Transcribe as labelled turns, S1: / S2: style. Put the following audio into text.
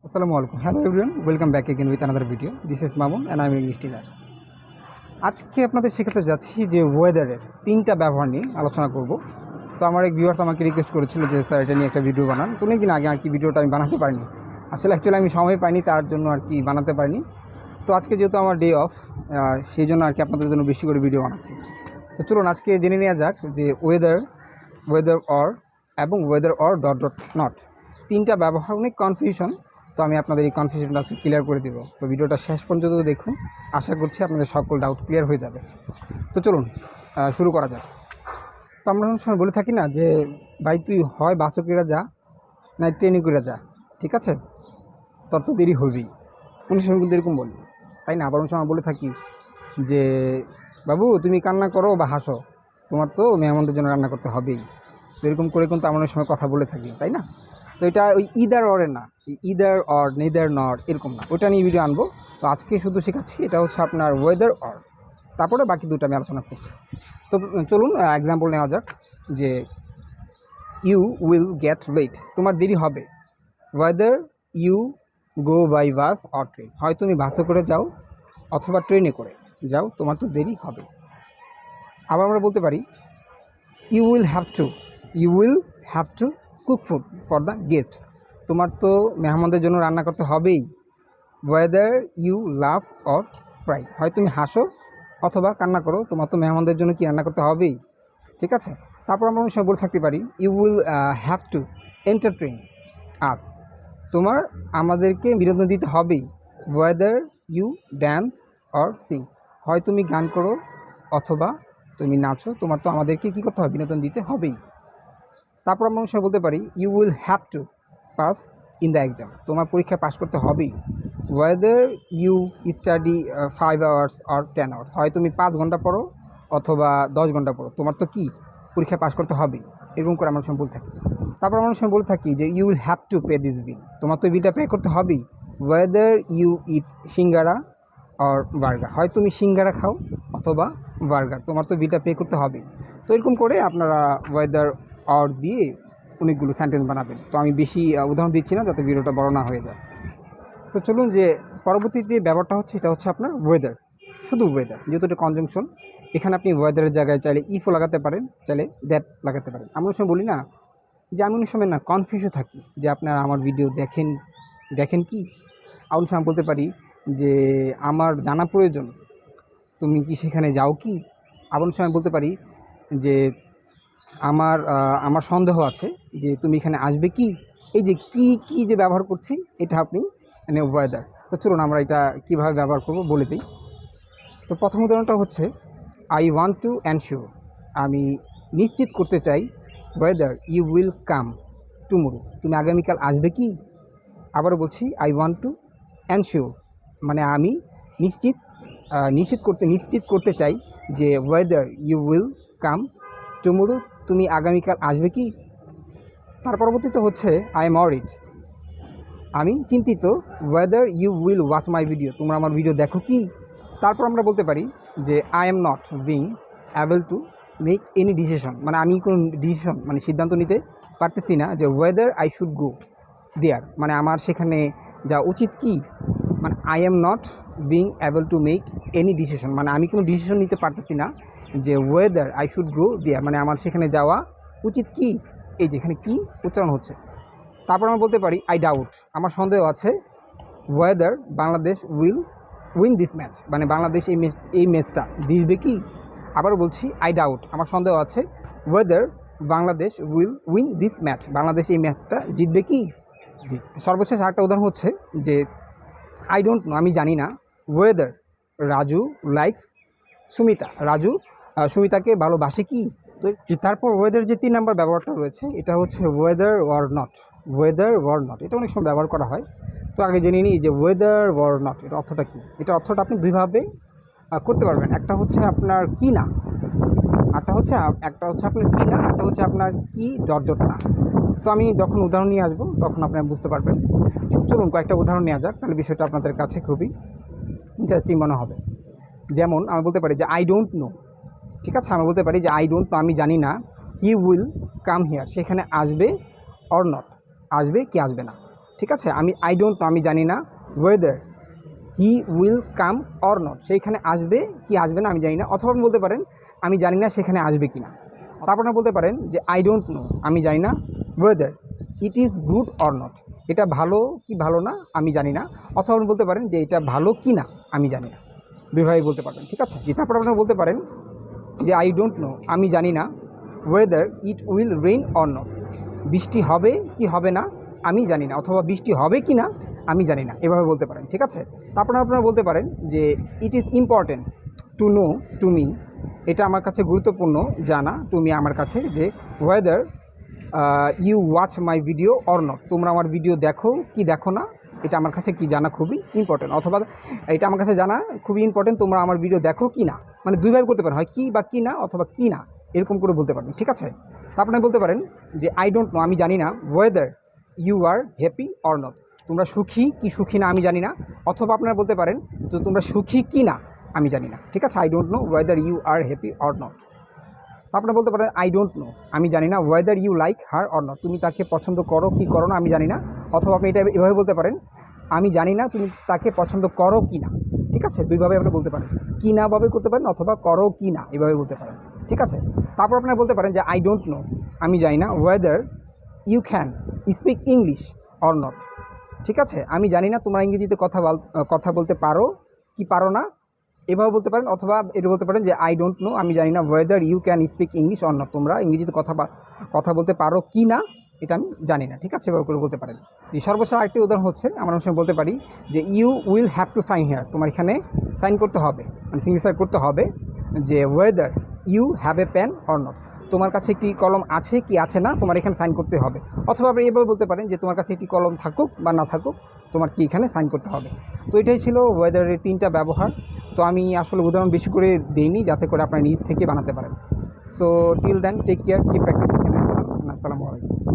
S1: আসসালামু আলাইকুম। Hello everyone, welcome back again with another video. This is Mamun and I am English teacher. আজকে আপনাদের শেখাতে যাচ্ছি যে ওয়েদারের 3টা ব্যবহার নিয়ে আলোচনা করব। তো আমার এক ভিউয়ার্স আমাকে রিকোয়েস্ট করেছিল যে স্যার এটা নিয়ে একটা ভিডিও বানান। তো অনেকদিন আগে আর কি ভিডিওটা আমি বানাতে পারিনি, আসলে অ্যাকচুয়ালি আমি সময় পাইনি, তার জন্য আর কি বানাতে পারিনি। তো আজকে যেহেতু আমার ডে অফ, সেই জন্য আর কি আপনাদের জন্য বেশি করে ভিডিও বানাচ্ছি। তো চলুন আজকে জেনে নেওয়া যাক যে ওয়েদার অর এবং weather or dot dot not 3টা ব্যবহার অনেক কনফিউশন। তো আমি আপনাদের এই কনফিউশনটা আজকে ক্লিয়ার করে দেবো। তো ভিডিওটা শেষ পর্যন্ত দেখুন, আশা করছি আপনাদের সকল ডাউট ক্লিয়ার হয়ে যাবে। তো চলুন শুরু করা যাক। তো আমরা অনেক সময় বলে থাকি না যে ভাই তুই হয় বাসে করে যা না ট্রেনে করে যা, ঠিক আছে, তোর তো দেরি হবেই। অনেক সময় কিন্তু এরকম বলি, তাই না? আবার অনেক সময় বলে থাকি যে বাবু তুমি কান্না করো বা হাসো, তোমার তো মেহমানদের জন্য রান্না করতে হবেই। তো এরকম করে কিন্তু আমরা অনেক সময় কথা বলে থাকি, তাই না? তো এটা ওই ইদার অরের না, ইদার অর নেদার নট এরকম না, ওটা নিয়ে ভিডিও আনবো। তো আজকে শুধু শেখাচ্ছি এটা হচ্ছে আপনার ওয়েদার অর, তারপরে বাকি দুটো আমি আলোচনা করছি। তো চলুন এক্সাম্পল নেওয়া যাক যে ইউ উইল গেট লেট, তোমার দেরি হবে। Whether you go by bus or train, হয় তুমি বাসে করে যাও অথবা ট্রেনে করে যাও, তোমার তো দেরি হবে। আবার আমরা বলতে পারি you will have to cook food for the guest, তোমার তো মেহমানদের জন্য রান্না করতে হবেই। Whether you love or cry, হয় তুমি হাসো অথবা কান্না করো, তোমার তো মেহমানদের জন্য কি রান্না করতে হবেই, ঠিক আছে। তারপর আমরা অনেক সময় বলে থাকতে পারি you will have to entertain us, তোমার আমাদেরকে বিনোদন দিতে হবেই। Whether you dance or sing, হয় তুমি গান করো অথবা তুমি নাচো, তোমার তো আমাদেরকে কী করতে হবে, বিনোদন দিতে হবেই। তারপর আমরা অনেক সময় বলতে পারি you will have to pass in the exam, তোমার পরীক্ষায় পাস করতে হবেই। Whether you study 5 hours or 10 hours, হয় তুমি 5 ঘন্টা পড়ো অথবা 10 ঘন্টা পড়ো, তোমার তো কি পরীক্ষায় পাস করতে হবেই। এরকম করে আমরা সময় বলে থাকি। তারপর আমরা সময় বলে থাকি যে you will have to pay this bill, তোমার তো বিলটা পে করতে হবেই। Whether you eat singara or burger, হয় তুমি সিঙ্গারা খাও অথবা বার্গার, তোমার তো বিলটা পে করতে হবেই। তো এরকম করে আপনারা ওয়েদার অর দিয়ে অনেকগুলো সেন্টেন্স বানাবেন। তো আমি বেশি উদাহরণ দিচ্ছি না যাতে ভিডিওটা বড় না হয়ে যায়। তো চলুন যে পরবর্তীতে ব্যাপারটা হচ্ছে, এটা হচ্ছে আপনার ওয়েদার, শুধু ওয়েদার, যেহেতু এটা কনজাংশন, এখানে আপনি ওয়েদারের জায়গায় চাইলে ইফও লাগাতে পারেন, চাইলে দ্যাট লাগাতে পারেন। আমরা সময় বলি না যে আমি অনেক সময় না কনফিউজে থাকি যে আপনারা আমার ভিডিও দেখেন কি। অনেক সময় বলতে পারি যে আমার জানা প্রয়োজন, তুমি কি সেখানে যাও কি। আবার অনেক সময় বলতে পারি যে আমার সন্দেহ আছে যে তুমি এখানে আসবে কি। এই যে কি যে ব্যবহার করছি, এটা আপনি মানে ওয়েদার। তো চলুন আমরা এটা কীভাবে ব্যবহার করব বলে দিই। তো প্রথম উদাহরণটা হচ্ছে আই ওয়ান্ট টু এনশিওর, আমি নিশ্চিত করতে চাই। Whether you will come tomorrow, তুমি আগামীকাল আসবে কি। আবারও বলছি আই ওয়ান্ট টু এনশিওর, মানে আমি নিশ্চিত করতে চাই যে whether you will come tomorrow, তুমি আগামীকাল আসবে কি। তার পরবর্তীতে হচ্ছে আই এম ওয়ারিড, আমি চিন্তিত। Whether you will watch my video, তোমরা আমার ভিডিও দেখো কি। তারপর আমরা বলতে পারি যে I am not being able to make any decision, মানে আমি কোনো ডিসিশন মানে সিদ্ধান্ত নিতে পারতেছি না। যে ওয়েদার আই শুড গো দেয়ার, মানে আমার সেখানে যা উচিত কি। মানে I am not being able to make any decision, মানে আমি কোনো ডিসিশন নিতে পারতেছি না। যে ওয়েদার আই শুড গো দেয়ার, মানে আমার সেখানে যাওয়া উচিত কি। এই যেখানে কি উচ্চারণ হচ্ছে। তারপর আমরা বলতে পারি আই ডাউট, আমার সন্দেহ আছে। Weather Bangladesh will win this match, মানে বাংলাদেশ এই ম্যাচটা জিতবে কি। আবার বলছি আই ডাউট, আমার সন্দেহ আছে। Weather Bangladesh will win this match, Bangladesh এই ম্যাচটা জিতবে কি। সর্বশেষ আরেকটা উদাহরণ হচ্ছে যে আই ডোন্ট নো, আমি জানি না। ওয়েদার রাজু লাইকস সুমিতা, রাজু সুমিতাকে ভালোবাসে কি। তো তারপর ওয়েদার যে 3 নম্বর ব্যবহারটা রয়েছে, এটা হচ্ছে ওয়েদার ওয়ার নট। এটা অনেক সময় ব্যবহার করা হয়। তো আগে জেনে নিই যে ওয়েদার ওয়ার নট এটা অর্থটা কী। এটা অর্থটা আপনি দুইভাবে করতে পারবেন। একটা হচ্ছে আপনার কি না, একটা হচ্ছে আপনার কি না, একটা হচ্ছে আপনার কি ডট ডট না। তো আমি যখন উদাহরণ নিয়ে আসবো তখন আপনারা বুঝতে পারবেন। চলুন কয়েকটা উদাহরণ নেওয়া যাক, তাহলে বিষয়টা আপনাদের কাছে খুবই ইন্টারেস্টিং মনে হবে। যেমন আমি বলতে পারি যে আই ডোন্ট নো, ঠিক আছে, আমি বলতে পারি যে আই ডোন্ট নো, আমি জানি না। হি উইল কাম হিয়ার, সেখানে আসবে অর নট, আসবে কি আসবে না। ঠিক আছে। আমি আই ডোন্ট নো, আমি জানি না, whether he will come or not, সেইখানে আসবে কি আসবে না আমি জানি না। অথবা আপনি বলতে পারেন আমি জানি না সেখানে আসবে কি না। তারপর আপনি বলতে পারেন যে আই ডোন্ট নো, আমি জানি না, weather it is good or not, এটা ভালো কি ভালো না আমি জানি না। অথবা আপনি বলতে পারেন যে এটা ভালো কি না আমি জানি না, দুইভাবেই বলতে পারবেন, ঠিক আছে। তারপর আপনারা বলতে পারেন যে আই ডোন্ট নো, আমি জানি না, weather it will rain or not, বৃষ্টি হবে কি হবে না আমি জানি না, অথবা বৃষ্টি হবে কি না আমি জানি না, এভাবে বলতে পারেন, ঠিক আছে। তারপরে আপনারা বলতে পারেন যে it is important to know to me, এটা আমার কাছে গুরুত্বপূর্ণ জানা তুমি আমার কাছে, যে whether you watch my video or not, তোমরা আমার ভিডিও দেখো কি দেখো না, এটা আমার কাছে কি জানা খুবই ইম্পর্টেন্ট, অথবা এটা আমার কাছে জানা খুবই ইম্পর্টেন্ট তোমরা আমার ভিডিও দেখো কি না, মানে দুইভাবে করতে পারেন, হয় কি বা কি না অথবা কি না, এরকম করে বলতে পারবেন, ঠিক আছে। তারপরে বলতে পারেন যে আই ডোন্ট নো, আমি জানি না, whether you are happy or not, তোমরা সুখী কি সুখী না আমি জানি না। অথবা আপনারা বলতে পারেন যে তোমরা সুখী কি না আমি জানি না, ঠিক আছে। I don't know whether you are happy or not. আপনারা বলতে পারেন আই ডোন্ট নো, আমি জানি না, whether you like her or not, তুমি তাকে পছন্দ করো কি করো না আমি জানি না। অথবা আপনি এটা এভাবে বলতে পারেন, আমি জানি না তুমি তাকে পছন্দ করো কি না, ঠিক আছে। দুইভাবে আপনি বলতে পারেন, কি না ভাবে করতে পারেন অথবা করো কি না এভাবে বলতে পারেন, ঠিক আছে। তারপর আপনারা বলতে পারেন যে আই ডোন্ট নো, আমি জানি না, whether you can speak English or not, ঠিক আছে। আমি জানি না তোমরা ইংরেজিতে কথা বলতে পারো কি পারো না, এভাবে বলতে পারেন। অথবা এটা বলতে পারেন যে আই ডোন্ট নো, আমি জানি না, whether you can speak English or not, তোমরা ইংরেজিতে কথা বলতে পারো কি না এটা আমি জানি না, ঠিক আছে, এভাবে করে বলতে পারেন। সর্বশেষ আরেকটি উদাহরণ হচ্ছে, আমরা অনেক সময় বলতে পারি যে you will have to sign here, তোমার এখানে সাইন করতে হবে, মানে সিগনেচার করতে হবে, যে whether you have a pen or not, তোমার কাছে একটি কলম আছে কি আছে না, তোমার এখানে সাইন করতে হবে। অথবা আপনি এভাবে বলতে পারেন যে তোমার কাছে একটি কলম থাকুক বা না থাকুক, তোমার কি এখানে সাইন করতে হবে। তো এটাই ছিল ওয়েদারের 3টা ব্যবহার। তো আমি আসলে উদাহরণ বেশি করে দিইনি, যাতে করে আপনার নিজ থেকে বানাতে পারেন। So till then, take care, keep practising. আসসালামু আলাইকুম।